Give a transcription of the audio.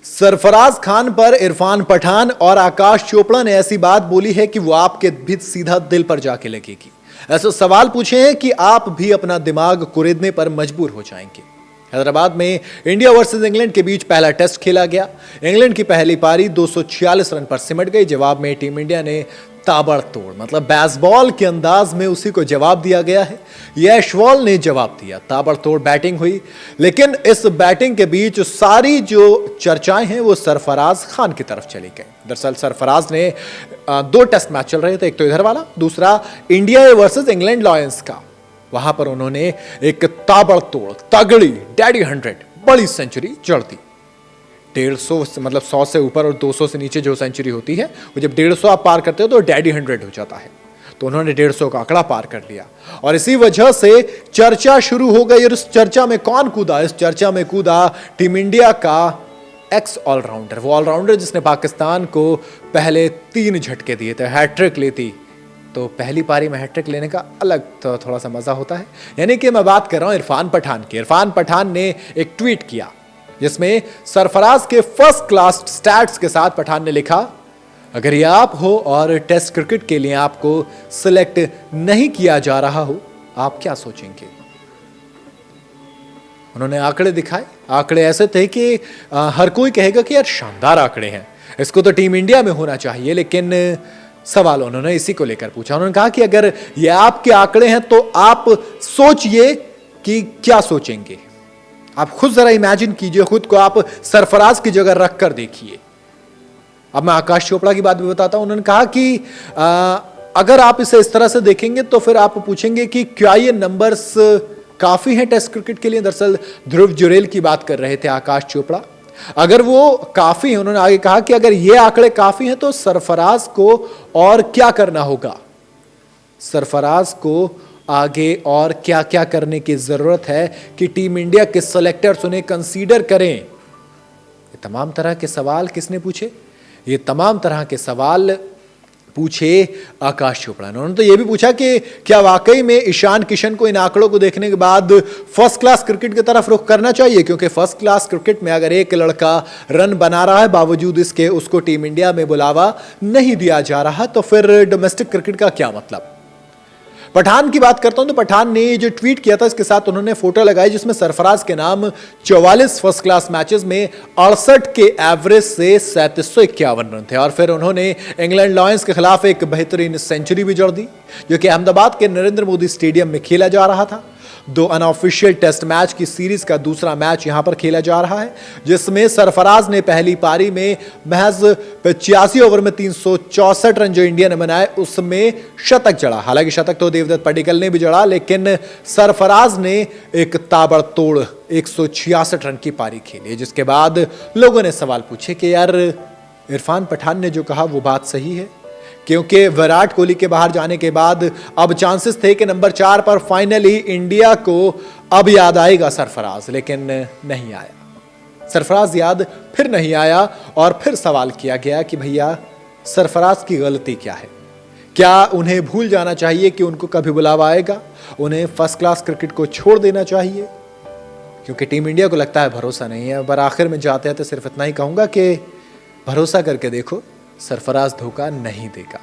सरफराज खान पर इरफान पठान और आकाश चोपड़ा ने ऐसी बात बोली है कि वो आपके भी सीधा दिल पर जाके लगेगी। ऐसे सवाल पूछे हैं कि आप भी अपना दिमाग कुरेदने पर मजबूर हो जाएंगे। हैदराबाद में इंडिया वर्सेस इंग्लैंड के बीच पहला टेस्ट खेला गया। इंग्लैंड की पहली पारी 246 रन पर सिमट गई। जवाब में टीम इंडिया ने ताबड़तोड़ मतलब बेसबॉल के अंदाज में उसी को जवाब दिया गया है। यशवॉल ने जवाब दिया, ताबड़तोड़ बैटिंग हुई। लेकिन इस बैटिंग के बीच सारी जो चर्चाएं हैं वो सरफराज खान की तरफ चली गई। दरअसल सरफराज ने 2 टेस्ट मैच चल रहे थे, एक तो इधर वाला, दूसरा इंडिया वर्सेस इंग्लैंड लॉयंस का। वहां पर उन्होंने एक ताबड़तोड़ तगड़ी डैडी 100 बड़ी सेंचुरी जड़ दी। 150 मतलब 100 से ऊपर और 200 से नीचे जो सेंचुरी होती है वो जब 150 आप पार करते हो तो डैडी 100 हो जाता है। तो उन्होंने 150 का आंकड़ा पार कर लिया और इसी वजह से चर्चा शुरू हो गई। और इस चर्चा में कौन कूदा? इस चर्चा में कूदा टीम इंडिया का एक्स ऑलराउंडर, वो ऑलराउंडर जिसने पाकिस्तान को पहले 3 झटके दिए थे। हैट्रिक लेती तो पहली पारी में हैट्रिक लेने का अलग तो थोड़ा सा मजा होता है। यानी कि मैं बात कर रहा हूं इरफान पठान की। इरफान पठान ने एक ट्वीट किया जिसमें सरफराज के फर्स्ट क्लास स्टैट्स के साथ पठान ने लिखा, अगर ये आप हो और टेस्ट क्रिकेट के लिए आपको सिलेक्ट नहीं किया जा रहा हो, आप क्या सोचेंगे? उन्होंने आंकड़े दिखाए। आंकड़े ऐसे थे कि हर कोई कहेगा कि यार शानदार आंकड़े हैं, इसको तो टीम इंडिया में होना चाहिए। लेकिन सवाल उन्होंने इसी को लेकर पूछा। उन्होंने कहा कि अगर ये आपके आंकड़े हैं तो आप सोचिए कि क्या सोचेंगे। आप खुद जरा इमेजिन कीजिए, खुद को आप सरफराज की जगह रख कर देखिए। अब मैं आकाश चोपड़ा की बात भी बताता हूं। उन्होंने कहा कि अगर आप इसे इस तरह से देखेंगे तो फिर आप पूछेंगे कि क्या ये नंबर्स काफी हैं टेस्ट क्रिकेट के लिए। दरअसल ध्रुव जुरेल की बात कर रहे थे आकाश चोपड़ा। अगर वो काफी है, उन्होंने आगे कहा कि अगर ये आंकड़े काफी हैं तो सरफराज को और क्या करना होगा, सरफराज को आगे और क्या क्या करने की जरूरत है कि टीम इंडिया के सेलेक्टर्स उन्हें कंसीडर करें। ये तमाम तरह के सवाल किसने पूछे? ये तमाम तरह के सवाल पूछे आकाश चोपड़ा ने। उन्होंने तो ये भी पूछा कि क्या वाकई में ईशान किशन को इन आंकड़ों को देखने के बाद फर्स्ट क्लास क्रिकेट की तरफ रुख करना चाहिए, क्योंकि फर्स्ट क्लास क्रिकेट में अगर एक लड़का रन बना रहा है बावजूद इसके उसको टीम इंडिया में बुलावा नहीं दिया जा रहा, तो फिर डोमेस्टिक क्रिकेट का क्या मतलब? पठान की बात करता हूं तो पठान ने जो ट्वीट किया था इसके साथ उन्होंने फोटो लगाई जिसमें सरफराज के नाम 44 फर्स्ट क्लास मैचेस में 68 के एवरेज से 3751 रन थे। और फिर उन्होंने इंग्लैंड लॉयंस के खिलाफ एक बेहतरीन सेंचुरी भी जोड़ दी जो कि अहमदाबाद के नरेंद्र मोदी स्टेडियम में खेला जा रहा था। 2 अनऑफिशियल टेस्ट मैच की सीरीज का दूसरा मैच यहां पर खेला जा रहा है जिसमें सरफराज ने पहली पारी में महज 85 ओवर में 364 रन जो इंडिया ने बनाए उसमें शतक जड़ा। हालांकि शतक तो देवदत्त पडिक्कल ने भी जड़ा, लेकिन सरफराज ने एक ताबड़तोड़ 166 रन की पारी खेली, जिसके बाद लोगों ने सवाल पूछे कि यार इरफान पठान ने जो कहा वो बात सही है, क्योंकि विराट कोहली के बाहर जाने के बाद अब चांसेस थे कि नंबर 4 पर फाइनली इंडिया को अब याद आएगा सरफराज, लेकिन नहीं आया। सरफराज याद फिर नहीं आया और फिर सवाल किया गया कि भैया सरफराज की गलती क्या है? क्या उन्हें भूल जाना चाहिए कि उनको कभी बुलावा आएगा? उन्हें फर्स्ट क्लास क्रिकेट को छोड़ देना चाहिए? क्योंकि टीम इंडिया को लगता है भरोसा नहीं है। पर आखिर में जाते हैं तो सिर्फ इतना ही कहूंगा कि भरोसा करके देखो, सरफराज धोखा नहीं देगा।